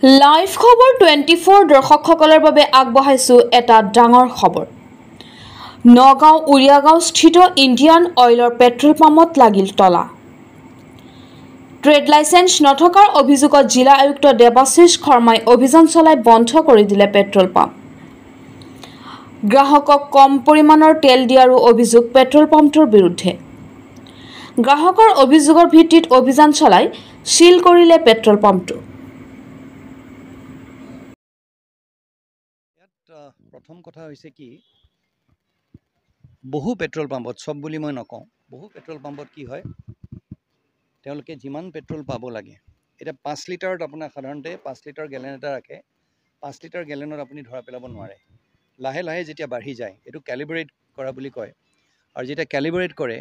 Live খবৰ 24 দৰ্শকসকলৰ বাবে আগবঢ়াইছো এটা ডাঙৰ খবৰ। নগাঁও উৰিয়াগাঁও স্থিত ইণ্ডিয়ান অইলৰ পেট্ৰল পাম্পত লাগিল তলা। ট্ৰেড লাইসেন্স নথকাৰ অভিযোগত জিলা আয়ুক্ত দেৱাশিষ শৰ্মাই অভিযান চলাই বন্ধ কৰি দিলে পেট্ৰল পাম্প। গ্ৰাহকক কম পৰিমাণৰ তেল দিয়াৰো অভিযোগ পেট্ৰল পাম্পটোৰ বিৰুদ্ধে। গ্ৰাহকৰ অভিযোগৰ ভিত্তিত অভিযান চলাই সিল কৰিলে পেট্ৰল পাম্পটো। প্ৰথম কথা হৈছে কি, বহু পেট্ৰল পাম্পত, সব বুলি মই নকওঁ, বহু পেট্ৰল পাম্পত কি হয়, তেওঁলোকে যিমান পেট্ৰল পাব লাগে, এতিয়া 5 লিটাৰত আপোনাৰ সাধাৰণতে 5 লিটাৰ গেলেন এটা ৰাখে, 5 লিটাৰ গেলেনত আপুনি ধৰা পেলাব নোৱাৰে। লাহে লাহে যেতিয়া বাঢ়ি যায়, এইটো ক্যালিব্ৰেট কৰা বুলি কয়। আৰু যেতিয়া ক্যালিব্ৰেট কৰে,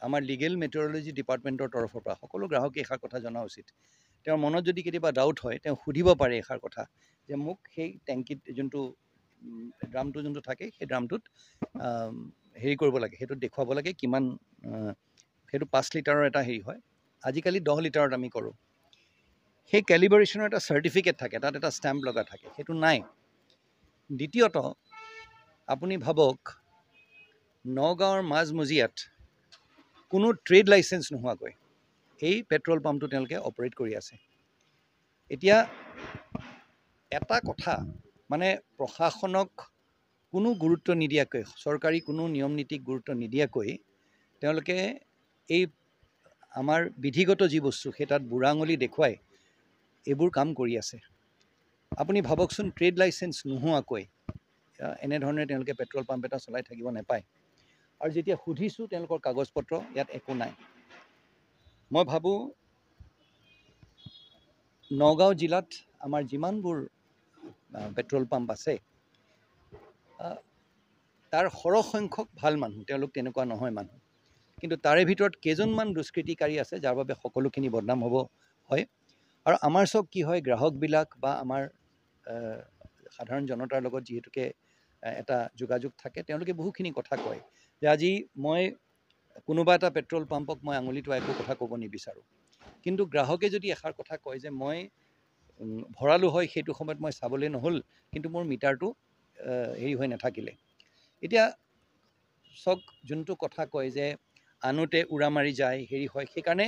আমাৰ লিগেল মেট্ৰলজি ডিপাৰ্টমেণ্টৰ তৰফৰ পৰা সকলো গ্ৰাহকে এষাৰ কথা জনা উচিত। তেওঁৰ মনত যদি কেতিয়াবা ডাউট হয়, তেওঁ সুধিব পাৰে এষাৰ কথা যে মোক সেই টেংকিত যোনটো ড্ৰামটো যোনটো থাকে, সেই ড্ৰামটোত হেৰি কৰিব লাগে, সেইটোত দেখুৱাব লাগে কিমান, সেইটো 5 লিটাৰৰ এটা হেৰি হয়। আজিকালি 10 লিটাৰত আমি কৰোঁ। সেই ক্যালিব্ৰেশ্যনৰ এটা চাৰ্টিফিকেট থাকে, তাত এটা ষ্টেম্প লগা থাকে, সেইটো নাই। দ্বিতীয়ত, আপুনি ভাবক নগাঁৱৰ মাজমজিয়াত কোনো ট্ৰেড লাইসেন্স নোহোৱাকৈ এই পেট্ৰল পাম্পটো তেওঁলোকে অপাৰেট কৰি আছে। এতিয়া এটা কথা, মানে প্ৰশাসনক কোনো গুৰুত্ব নিদিয়াকৈ, চৰকাৰী কোনো নিয়ম নীতিক গুৰুত্ব নিদিয়াকৈ তেওঁলোকে এই আমাৰ বিধিগত যি বস্তু সেই তাত বুঢ়া আঙুলি দেখুৱাই এইবোৰ কাম কৰি আছে। আপুনি ভাবকচোন, ট্ৰেড লাইসেন্স নোহোৱাকৈ এনেধৰণে তেওঁলোকে পেট্ৰল পাম্প এটা চলাই থাকিব নাপায়। আৰু যেতিয়া সুধিছোঁ তেওঁলোকৰ কাগজ পত্ৰ ইয়াত একো নাই। মই ভাবোঁ নগাঁও জিলাত আমাৰ যিমানবোৰ পেট্ৰল পাম্প আছে, তাৰ সৰহ সংখ্যক ভাল মানুহ, তেওঁলোক তেনেকুৱা নহয় মানুহ। কিন্তু তাৰে ভিতৰত কেইজনমান দুষ্কৃতিকাৰী আছে যাৰ বাবে সকলোখিনি বদনাম হ'ব হয়। আৰু আমাৰ চব কি হয়, গ্ৰাহকবিলাক বা আমাৰ সাধাৰণ জনতাৰ লগত যিহেতুকে এটা যোগাযোগ থাকে, তেওঁলোকে বহুখিনি কথা কয় যে আজি মই কোনোবা এটা পেট্ৰল পাম্পক মই আঙুলি টোৱাই একো কথা ক'ব নিবিচাৰোঁ, কিন্তু গ্ৰাহকে যদি এষাৰ কথা কয় যে মই ভৰালোঁ হয়, সেইটো সময়ত মই চাবলৈ নহ'ল, কিন্তু মোৰ মিটাৰটো হেৰি হৈ নাথাকিলে। এতিয়া চক যোনটো কথা কয় যে আনোতে উৰা মাৰি যায়, হেৰি হয়, সেইকাৰণে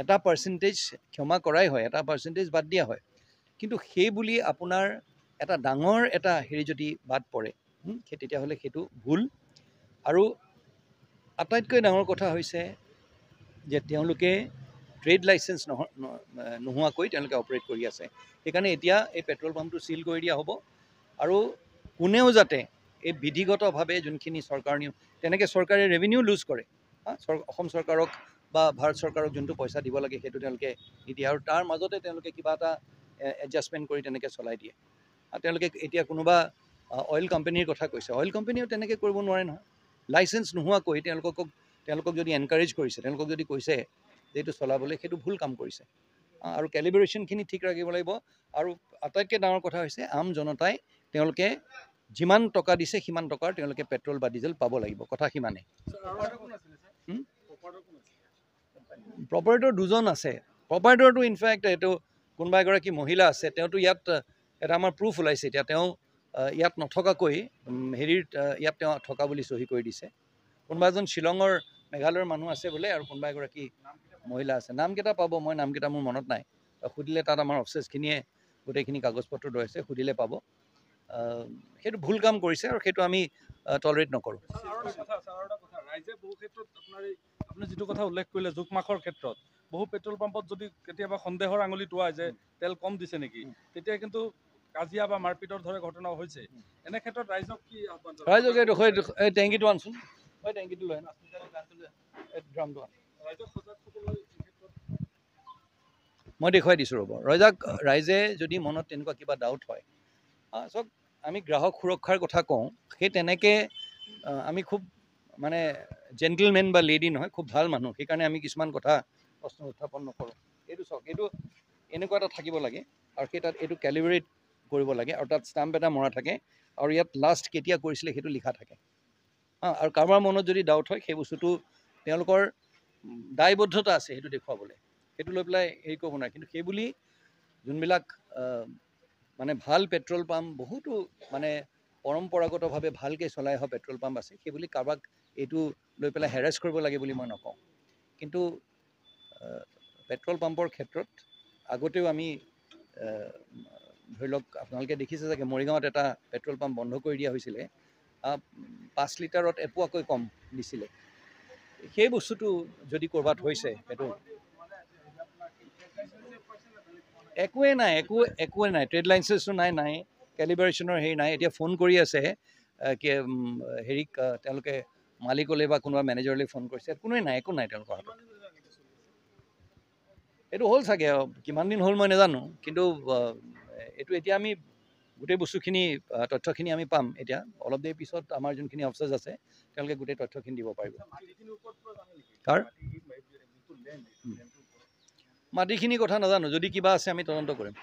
এটা পাৰ্চেণ্টেজ ক্ষমা কৰাই হয়, এটা পাৰ্চেণ্টেজ বাদ দিয়া হয়। কিন্তু সেই বুলি আপোনাৰ এটা ডাঙৰ এটা হেৰি যদি বাদ পৰে, তেতিয়াহ'লে সেইটো ভুল। আৰু আটাইতকৈ ডাঙৰ কথা হৈছে যে তেওঁলোকে ট্ৰেড লাইসেন্স নোহোৱাকৈ তেওঁলোকে অপাৰেট কৰি আছে। সেইকাৰণে এতিয়া এই পেট্ৰল পাম্পটো সিল কৰি দিয়া হ'ব। আৰু কোনেও যাতে এই বিধিগতভাৱে যোনখিনি চৰকাৰ নিয়ম, তেনেকৈ চৰকাৰে ৰেভিনিউ লুজ কৰে, অসম চৰকাৰক বা ভাৰত চৰকাৰক যোনটো পইচা দিব লাগে সেইটো তেওঁলোকে নিদিয়ে। আৰু তাৰ মাজতে তেওঁলোকে কিবা এটা এডজাষ্টমেণ্ট কৰি তেনেকৈ চলাই দিয়ে। তেওঁলোকে এতিয়া কোনোবা অইল কোম্পানীৰ কথা কৈছে, অইল কোম্পানীয়েও তেনেকৈ কৰিব নোৱাৰে নহয়। লাইসেন্স নোহোৱাকৈ তেওঁলোকক যদি এনকাৰেজ কৰিছে, তেওঁলোকক যদি কৈছে যে এইটো চলাবলৈ, সেইটো ভুল কাম কৰিছে। আৰু ক্যালিব্ৰেশ্যনখিনি ঠিক ৰাখিব লাগিব। আৰু আটাইতকৈ ডাঙৰ কথা হৈছে আম জনতাই তেওঁলোকে যিমান টকা দিছে সিমান টকাৰ তেওঁলোকে পেট্ৰল বা ডিজেল পাব লাগিব, কথা সিমানেই। প্ৰপাৰেটৰ দুজন আছে। প্ৰপাৰেটৰটো ইনফেক্ট এইটো কোনোবা এগৰাকী মহিলা আছে, তেওঁতো ইয়াত এটা আমাৰ প্ৰুফ ওলাইছে, এতিয়া তেওঁ ইয়াত নথকাকৈ ইয়াত তেওঁ থকা বুলি চহী কৰি দিছে। কোনোবা এজন শ্বিলঙৰ মেঘালয়ৰ মানুহ আছে বোলে, আৰু কোনোবা এগৰাকী মহিলা আছে। নামকেইটা পাব, মই নামকেইটা মোৰ মনত নাই, সুধিলে তাত আমাৰ অফিচাৰ্ছখিনিয়ে গোটেইখিনি কাগজ পত্ৰ ধৰিছে, সুধিলে পাব। সেইটো ভুল কাম কৰিছে আৰু সেইটো আমি টলাৰেট নকৰোঁ। ৰাইজে বহু ক্ষেত্ৰত আপুনি যিটো কথা উল্লেখ কৰিলে জোখমাখৰ ক্ষেত্ৰত, বহু পেট্ৰল পাম্পত যদি কেতিয়াবা সন্দেহৰ আঙুলি টোৱাই যে তেল কম দিছে নেকি, তেতিয়া কিন্তু কাজিয়া বা মাৰপিটৰ দৰে ঘটনাও হৈছে। এনে ক্ষেত্ৰত ৰাইজক কি আহ্বান? ৰাইজক এই টেংকিটো আনচোন, টেংকিটো লৈ ড্ৰামটো আন, মই দেখুৱাই দিছোঁ ৰ'ব। ৰাইজে যদি মনত তেনেকুৱা কিবা ডাউট হয়, চাওক আমি গ্ৰাহক সুৰক্ষাৰ কথা কওঁ, সেই তেনেকৈ আমি খুব মানে জেণ্টেলমেন বা লেডি নহয়, খুব ভাল মানুহ, সেইকাৰণে আমি কিছুমান কথা প্ৰশ্ন উত্থাপন নকৰোঁ। এইটো চাওক, এইটো এনেকুৱা এটা থাকিব লাগে, আৰু সেই তাত এইটো ক্যালিব্ৰেট কৰিব লাগে, আৰু তাত ষ্টাম্প এটা মৰা থাকে, আৰু ইয়াত লাষ্ট কেতিয়া কৰিছিলে সেইটো লিখা থাকে। আৰু কাৰোবাৰ মনত যদি ডাউট হয়, সেই বস্তুটো তেওঁলোকৰ দায়বদ্ধতা আছে সেইটো দেখুৱাবলৈ, সেইটো লৈ পেলাই হেৰি কৰিব নোৱাৰে। কিন্তু সেই বুলি যোনবিলাক মানে ভাল পেট্ৰল পাম্প বহুতো মানে পৰম্পৰাগতভাৱে ভালকৈ চলাই অহা পেট্ৰল পাম্প আছে সেইবুলি কাৰোবাক এইটো লৈ পেলাই হেৰাছ কৰিব লাগে বুলি মই নকওঁ কিন্তু পেট্ৰল পাম্পৰ ক্ষেত্ৰত আগতেও আমি ধৰি লওক আপোনালোকে দেখিছে চাগে মৰিগাঁৱত এটা পেট্ৰল পাম্প বন্ধ কৰি দিয়া হৈছিলে 5 লিটাৰত এপোৱাকৈ কম দিছিলে সেই বস্তুটো যদি ক'ৰবাত হৈছে সেইটো একোৱেই নাই ট্ৰেড লাইচেন্সো নাই কেলিব্ৰেশ্যনৰ হেৰি নাই এতিয়া ফোন কৰি আছে হেৰিক তেওঁলোকে মালিকলৈ বা কোনোবা মেনেজাৰলৈ ফোন কৰিছে একো নাই তেওঁলোকৰ হাতত এইটো হ'ল চাগে কিমান দিন হ'ল মই নাজানো কিন্তু এইটো এতিয়া আমি গোটেই বস্তুখিনি তথ্যখিনি আমি পাম এতিয়া অলপ দেৰি পিছত আমাৰ যোনখিনি অফিচাৰ্ছ আছে তেওঁলোকে গোটেই তথ্যখিনি দিব পাৰিব কাৰ মাটিখিনিৰ কথা নাজানো যদি কিবা আছে আমি তদন্ত কৰিম